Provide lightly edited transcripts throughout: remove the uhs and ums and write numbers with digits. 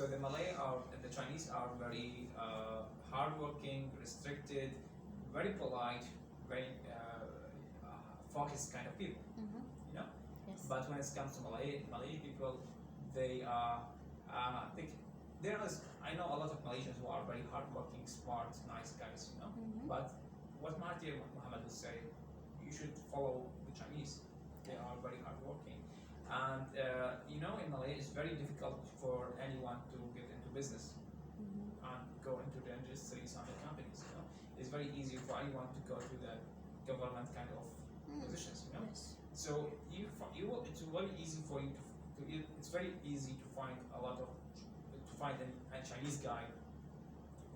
So the Chinese are very hardworking, restricted, very polite, very focused kind of people. You know. Yes. But when it comes to Malay people, they are I know a lot of Malaysians who are very hardworking, smart, nice guys. You know. But what Mahathir Mohamad would say, you should follow the Chinese. They are very hardworking. And you know, in Malay, it's very difficult for anyone to get into business and go into the industries and the companies. You know, it's very easy for anyone to go to the government kind of positions. You know, Yes. so it's very easy for you it's very easy to find a Chinese guy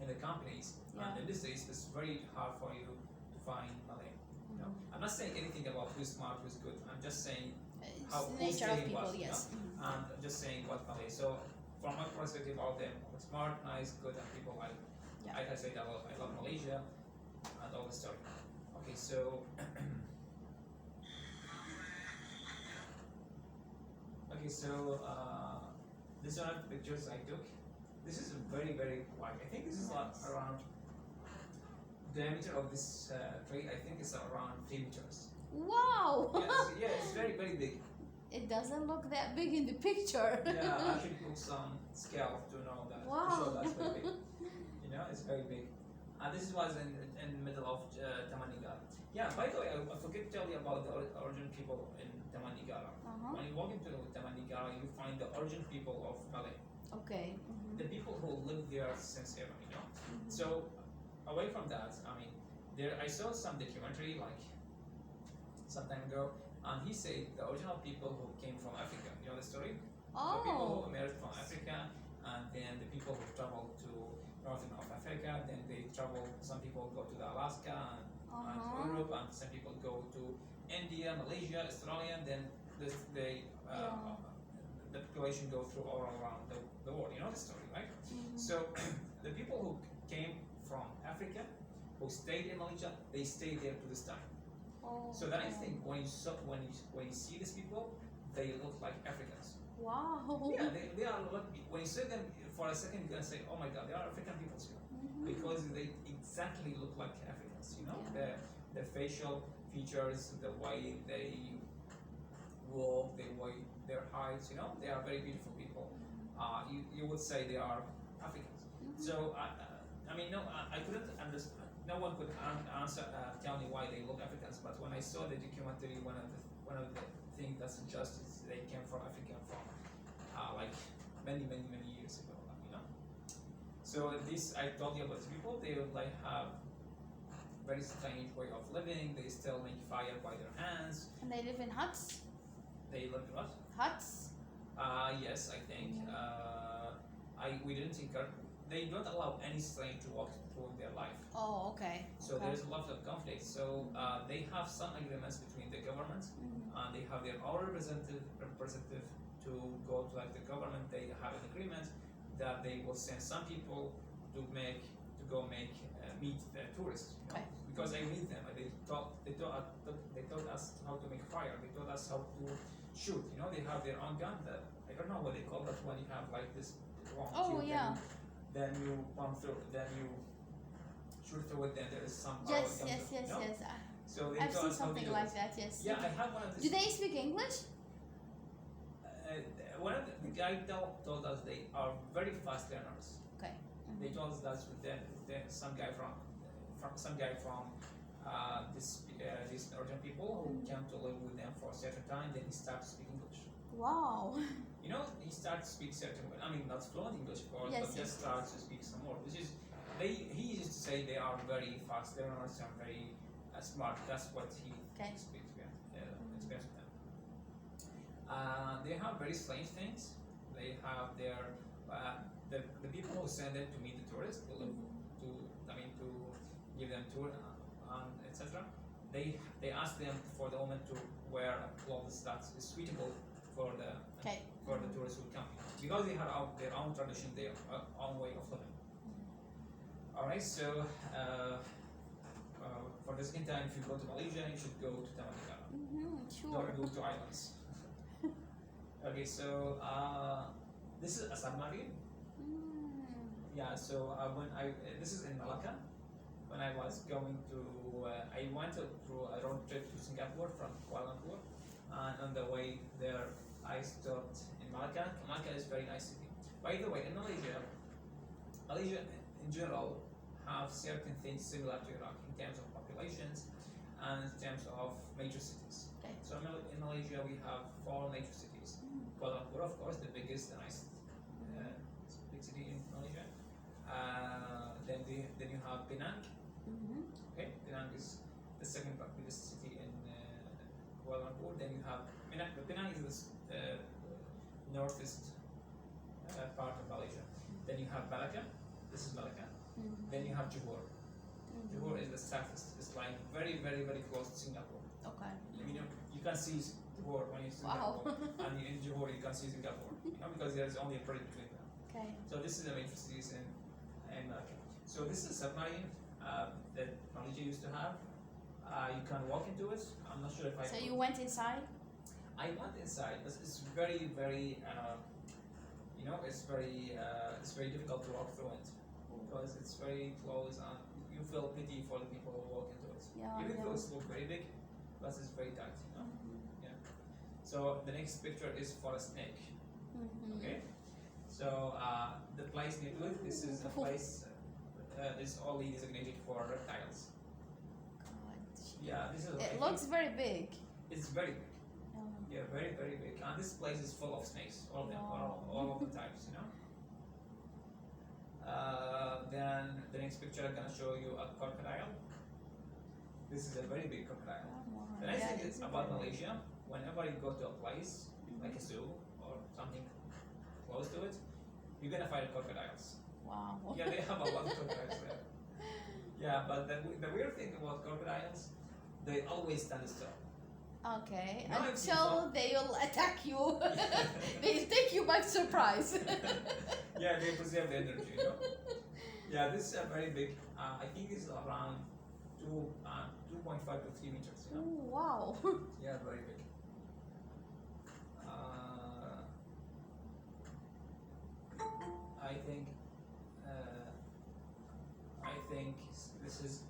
in the companies, and in this days it's very hard for you to find Malay. You know, I'm not saying anything about who's smart, who's good. I'm just saying how the nature of people, was, yes. You know? And I'm just saying what Malay. So from my perspective, all them smart, nice, good, and people like I said, I love Malaysia and all the story. Okay, so these are the pictures I took. This is very wide. I think this is around diameter of this tree. I think it's around 3 meters. Wow. Yes, it's very big. It doesn't look that big in the picture. Yeah, I should put some scale to know that. Wow. To show that's very big. You know, it's very big. And this was in the middle of Tamanigara. Yeah, by the way, I forget to tell you about the original people in Tamanigara. When you walk into Tamanigara, you find the original people of Malay. Okay. The people who live there since ever, you know. So away from that, I mean, I saw some documentary like some time ago, and he said the original people who came from Africa. You know the story? The people who emerged from Africa, and then the people who traveled to northern of Africa. Then they travel. Some people go to the Alaska and Europe, and some people go to India, Malaysia, Australia. Then the population go through all around the world. You know the story, right? So the people who came from Africa, who stayed in Malaysia, they stayed there to this time. So then I think when you see these people, they look like Africans. Wow. Yeah, they are. When you see them for a second, you're gonna say, "Oh my God, they are African people here," because they exactly look like Africans. You know, the facial features, the way they walk, the way their heights. You know, they are very beautiful people. You would say they are Africans. So I mean, no, I couldn't understand. No one could tell me why they look Africans. But when I saw the documentary, one of the things that suggests they came from Africa from like many years ago. You know. So this I told you about the people. They like have very strange way of living. They still make fire by their hands. And they live in huts. They live in what? Huts. Yes, I think. We didn't incur. They don't allow any stranger to walk through their life. Oh, okay. So there's a lot of conflict. So they have some agreements between the government, and they have their own representative to go to like the government. They have an agreement that they will send some people to go meet the tourists. You know? Okay. Because I meet them. They taught us how to make fire. They taught us how to shoot. You know, they have their own gun. That I don't know what they call that when you have like this long tube. Then you pump through. Then you shoot through it. Then there is some. Yes. So they I've taught seen us how to something do like it. that. Yes. Yeah, I have one of these. Do they speak English? One of the guy told us they are very fast learners. Okay. They told us that some guy from these Northern people who came to live with them for a certain time. Then he started to speak English. Wow. You know, he started to speak certain. I mean, not fluent English, of course, but just starts to speak some more. Which is, he used to say they are very fast learners and very smart. That's what he speaks with. Experience with them. They have very strange things. They have their the people who send them to meet the tourists, to give them tour and etc. They ask them for the woman to wear clothes that is suitable for the tourists who come, because they have their own tradition, their own way of living. All right, so for the second time, if you go to Malaysia, you should go to Tamanigara. Sure. Don't go to islands. Okay, so this is a submarine. Yeah, so when this is in Malacca. When I was going to, I went through a road trip to Singapore from Kuala Lumpur, and on the way there, I stopped in Malacca. Malacca is a very nice city. By the way, in Malaysia in general have certain things similar to Iraq in terms of populations and in terms of major cities. Okay. So in Malaysia we have 4 major cities. Kuala Lumpur, of course, the biggest and nice big city in Malaysia. Then you have Penang. Okay, Penang is the second biggest city in Kuala Lumpur. Then you have Penang is the northeast part of Malaysia. Then you have Malacca. This is Malacca. Then you have Johor. Johor is the southeast. It's like very, very, very close to Singapore. Okay. You can see Johor when you see Singapore, and in Johor you can see Singapore. Because there is only a bridge between them. Okay. So this is the major cities in Malacca. So this is a submarine that Malaysia used to have. You can walk into it. I'm not sure if I. So you went inside? I went inside. It's very, very. It's very difficult to walk through it because it's very close and you feel pity for the people who walk into it. Yeah. Even though it's very big, but it's very tight. Yeah. So the next picture is for a snake. Okay. So the place near to it. This is a place. Is only designated for reptiles. God. Yeah, this is. It looks very big. It's very big. Yeah, very, very big. And this place is full of snakes, all of them, all of the types, Then the next picture I'm gonna show you a crocodile. This is a very big crocodile. The nice thing is about Malaysia, whenever you go to a place like a zoo or something close to it, you're gonna find crocodiles. Wow. Yeah, they have a lot of crocodiles there. Yeah, but the weird thing about crocodiles, they always stand still. Okay, No, until they'll attack you. They'll take you by surprise. Yeah, they preserve the energy, Yeah, this is a very big, I think it's around 2.5 to 3 meters, Ooh, wow. Yeah, very big. I think this is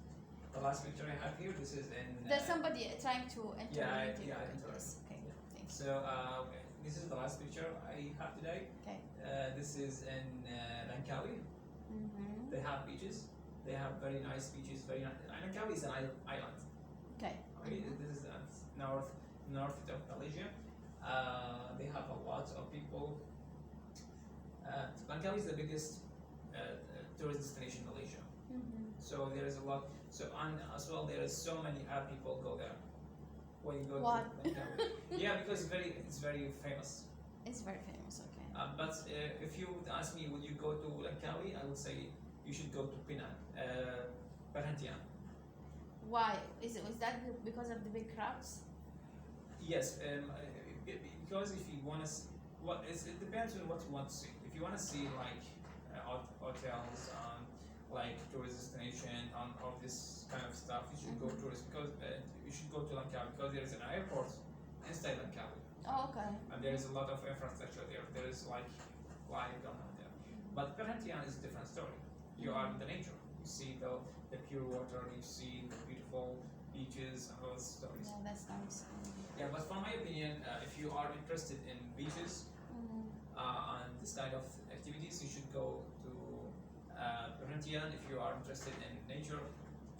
the last picture I have here. This is in. There's somebody trying to enter. Yeah, this. Okay, thanks. So this is the last picture I have today. Okay. This is in Langkawi. They have beaches. They have very nice beaches. Very nice. Langkawi is an island. Okay. Okay. This is north of Malaysia. They have a lot of people. Langkawi is the biggest tourist destination in Malaysia. So there is a lot. So and as well, there is so many Arab people go there. When you go to Langkawi. Yeah, because it's very famous. It's very famous. Okay. But if you would ask me, would you go to Langkawi? I would say you should go to Penang, Perhentian. Why? Was that because of the big crowds? Yes, because if you want to see, it depends on what you want to see. If you want to see like hotels, like tourist destination, all this kind of stuff, you should go tourist because you should go to Langkawi because there is an airport inside Langkawi. Oh, okay. And there is a lot of infrastructure there. There is like life going on there. But Perhentian is a different story. You are in the nature. You see the pure water. You see the beautiful beaches and all those stories. Yeah, that's nice. Yeah, but from my opinion, if you are interested in beaches and this kind of activities, you should go to Perhentian. If you are interested in nature,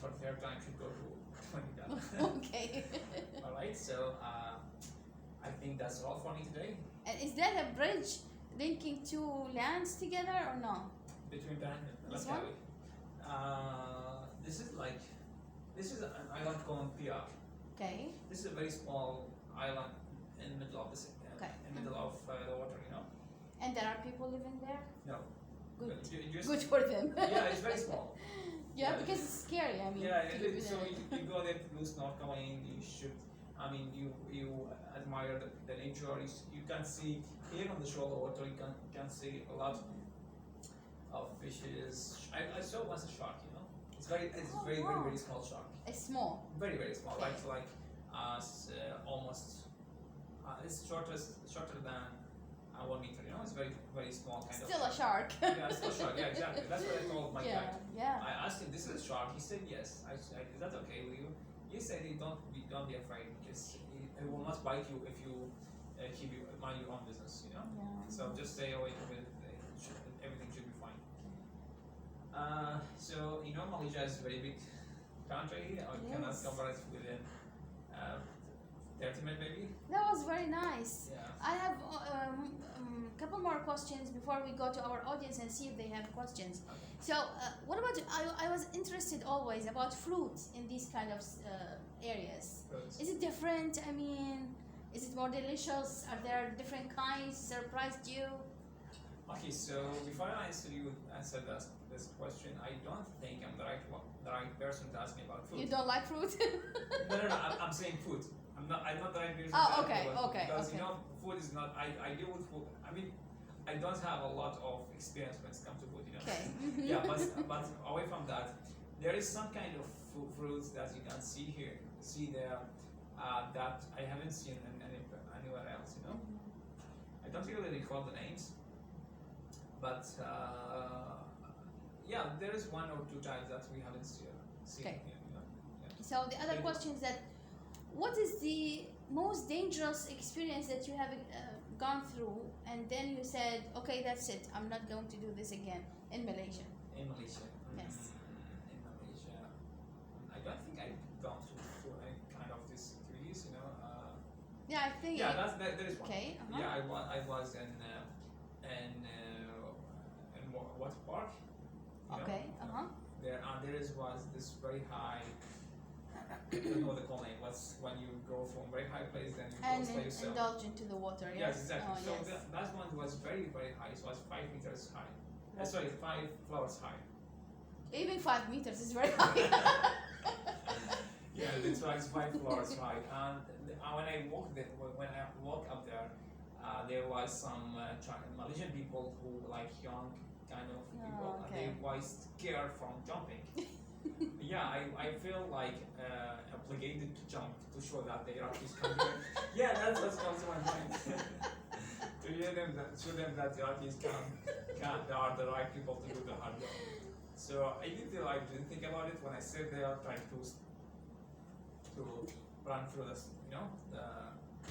for the fair time, you should go to Perhentian. Okay. All right. So I think that's all for me today. And is that a bridge linking two lands together or no? Between Perhentian and This Langkawi. This is an island called PR. Okay. This is a very small island in the middle of the city, in the middle of the water, And there are people living there? No. Good. Just, Good for them. Yeah, it's very small. Yeah, because it's scary. I mean. Yeah, so you go there to do snorkeling. You should. I mean, you admire the nature. You can see here on the shallow water. You can see a lot of fishes. I saw once a shark. It's very very small shark. It's small. Very very small. Like almost. It's shorter than 1 meter. You know, it's very very small kind Still of a shark. Yeah, it's still a shark. Yeah, exactly. That's what I told my Yeah, guide. yeah. I asked him, "This is a shark." He said, "Yes." I said, "Is that okay with you?" He said, "Don't be afraid because it will not bite you if you keep mind your own business. You know. Yeah. So just stay away from it. Everything should be fine." So you know, Malaysia is a very big country. I cannot Yes. cover it within 30 minutes maybe. That was very nice. Yeah. I have a couple more questions before we go to our audience and see if they have questions. Okay. So, what about I was interested always about fruits in these kind of areas. Fruits. Is it different? I mean, is it more delicious? Are there different kinds? Surprised you? Okay, so before I answer this question, I don't think I'm the right person to ask me about food. You don't like fruit? No. I'm saying food. I'm not the right person. Oh, to ask okay, me about food okay, Because okay. you know, food is not. I deal with food. I mean, I don't have a lot of experience when it comes to food. You know. Okay. Yeah, but away from that, there is some kind of fruits that you can see there, that I haven't seen anywhere else. You know. I don't really recall the names. But yeah, there is one or two times that we haven't seen Okay. here. You know? Yeah. So the other question is that, what is the most dangerous experience that you have gone through, and then you said, okay, that's it, I'm not going to do this again in Malaysia? In Malaysia. Yes. In Malaysia, I don't think I've gone through any kind of these trees. You know. Yeah, I think. Yeah, there is one. Okay. Uh-huh. Yeah, I was in what park? You know? Okay. Uh-huh. There was this very high. I don't know what the call name. What's when you go from very high place, then you And go by yourself. indulge into the water. Yes, exactly. Oh, So yes. that one was very very high. It was 5 meters high. Sorry, 5 floors high. Even 5 meters is very high. Yeah, it was 5 floors high. And when I walked up there, there was some Malaysian people who like young kind of people, Oh, and okay. they were scared from jumping. Yeah, I feel like obligated to jump to show that the Iraqis come here. Yeah, that's what comes to my mind. To show them that the Iraqis they are the right people to do the hard job. So I didn't think about it when I sat there trying to run through this, you know,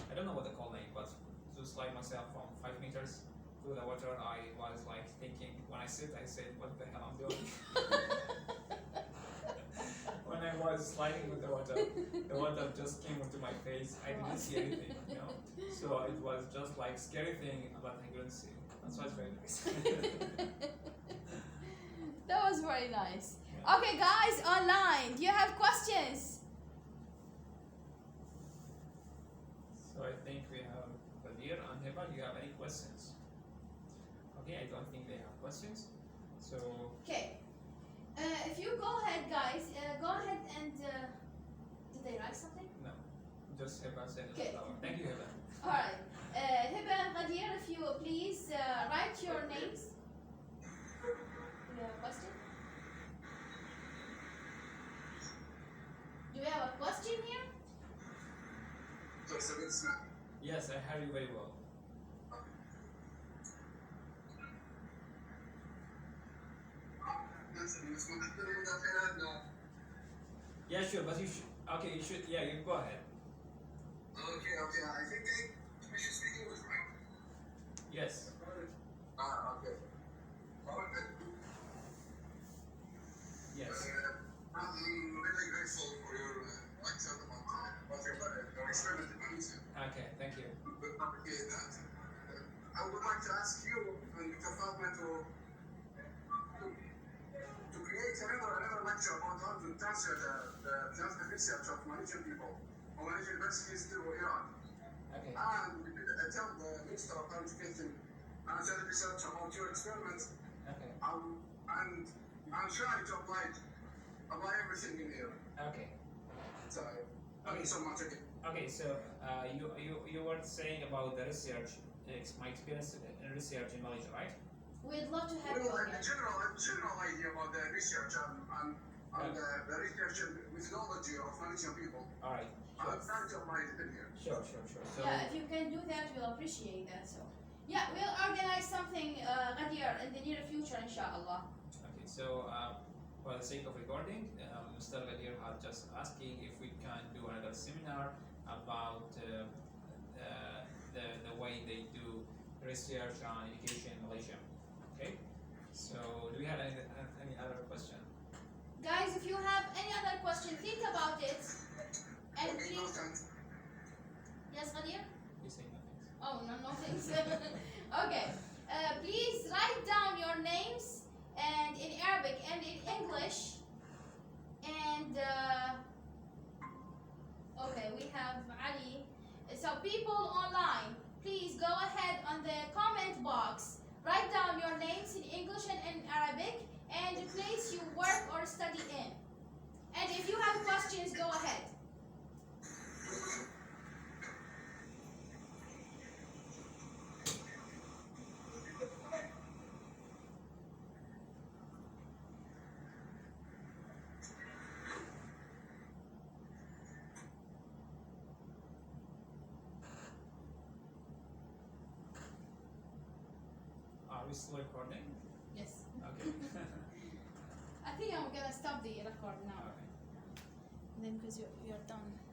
I don't know what they call name, but to slide myself from 5 meters through the water, I was like thinking, when I said, what the hell I'm doing? When I was sliding with the water just came into my face. I didn't see anything, you know. So it was just like scary thing, but I couldn't see. That's why it's very nice. That was very nice. Yeah. Okay, guys, online, do you have questions? So I think we have Badir and Heba. Do you have any questions? Okay, I don't think they have questions. So Okay. If you go ahead, guys, go ahead and did they write something? no, just Heba said Okay. flower. Thank you, Heba. All right. Hiba and Ghadir, if you please write your names. Do you have a question? Do we have a question here? Yes, I heard you very well. Yeah, sure, but you should. Okay, you should. Yeah, you go ahead. Okay. I think we should speak English, right? Yes. Okay. Yes. I'm really grateful for your lecture about your experiment in Malaysia. Okay, thank you. Okay, that I would like to ask you and Dr. Fatma to create another lecture about how to transfer the genetic research of Malaysian people or Malaysian universities to Iran. Okay. And tell the Minister of Higher Education and genetic research about your experiments. Okay. And I'm trying to apply everything in here. Okay. So thank you so much again. Okay. So you were saying about the research, my experience in research in Malaysia, right? We'd love to have you Well, a again. general idea about the research and the research methodology of Malaysian people. All right. I'm trying to apply it in here. Sure. So Yeah, if you can do that, we'll appreciate that. So, Yeah, we'll organize something, Ghadir, in the near future, inshallah. Okay, so for the sake of recording, Mr. Ghadir had just asking if we can do another seminar about the way they do research on education in Malaysia. Okay, so do we have any other question? Guys, if you have any other question, think about it. And Okay, no, please, thanks. yes, Ghadir? You say nothing. Oh, no thanks. Okay, please write down your names and in Arabic and in English. And okay, we have Ali. So people online, please go ahead on the comment box, write down your names in English and in Arabic, and the place you work or study in. And if you have questions, go ahead. Are we still recording? Yes. Okay. I think I'm gonna stop the record now. Okay. Then because you're done.